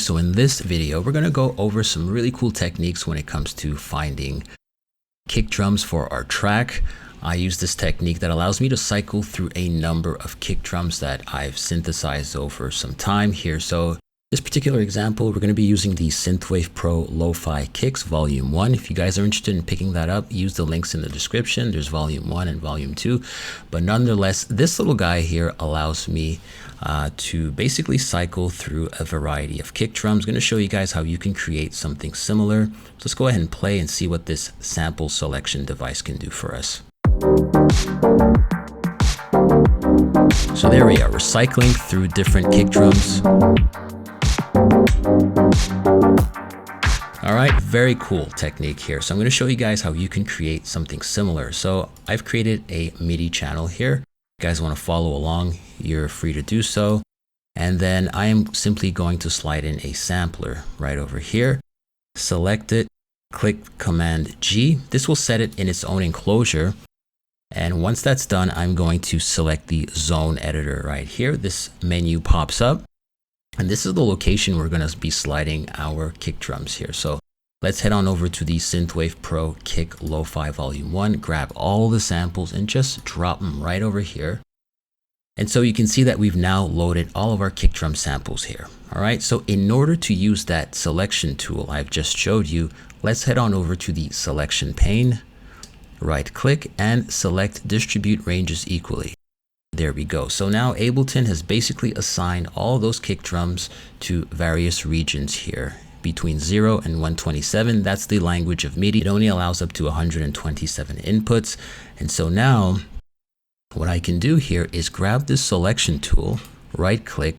so in this video, we're going to go over some really cool techniques when it comes to finding kick drums for our track. I use this technique that allows me to cycle through a number of kick drums that I've synthesized over some time here. So this particular example, we're going to be using the SynthwavePro Lo-Fi Kicks Volume 1. If you guys are interested in picking that up, use the links in the description. There's Volume 1 and Volume 2. But nonetheless, this little guy here allows me to basically cycle through a variety of kick drums. I'm going to show you guys how you can create something similar. So let's go ahead and play and see what this sample selection device can do for us. So there we are, we're cycling through different kick drums. All right, very cool technique here. So I'm going to show you guys how you can create something similar. So I've created a MIDI channel here. If you guys want to follow along, you're free to do so. And then I am simply going to slide in a sampler right over here. Select it, click Command G. This will set it in its own enclosure. And once that's done, I'm going to select the zone editor right here. This menu pops up. And this is the location we're going to be sliding our kick drums here. So let's head on over to the SynthwavePro Kick Lo-Fi Volume 1, grab all the samples and just drop them right over here. And so you can see that we've now loaded all of our kick drum samples here. All right, so in order to use that selection tool I've just showed you, let's head on over to the selection pane, right click and select Distribute Ranges Equally. There we go. So now Ableton has basically assigned all those kick drums to various regions here between 0 and 127. That's the language of MIDI. It only allows up to 127 inputs. And so now what I can do here is grab this selection tool, right click,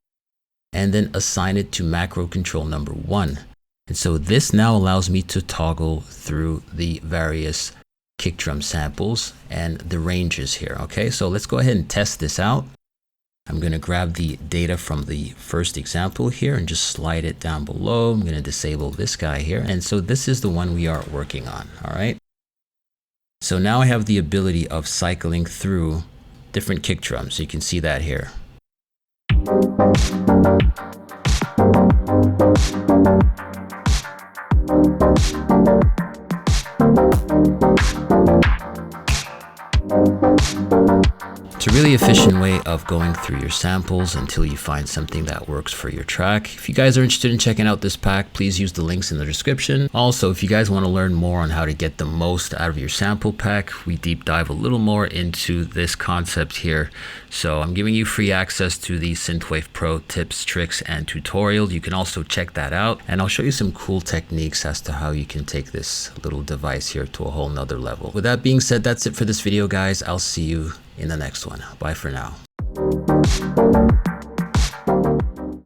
and then assign it to macro control number 1. And so this now allows me to toggle through the various kick drum samples and the ranges here. Okay, so let's go ahead and test this out. I'm going to grab the data from the first example here and just slide it down below. I'm going to disable this guy here. And so this is the one we are working on. All right. So now I have the ability of cycling through different kick drums. So you can see that here. It's a really efficient way of going through your samples until you find something that works for your track. If you guys are interested in checking out this pack, please use the links in the description. Also, if you guys want to learn more on how to get the most out of your sample pack, we deep dive a little more into this concept here. So I'm giving you free access to the SynthwavePro tips, tricks, and tutorial. You can also check that out. And I'll show you some cool techniques as to how you can take this little device here to a whole nother level. With that being said, that's it for this video, guys. I'll see you in the next one. Bye for now.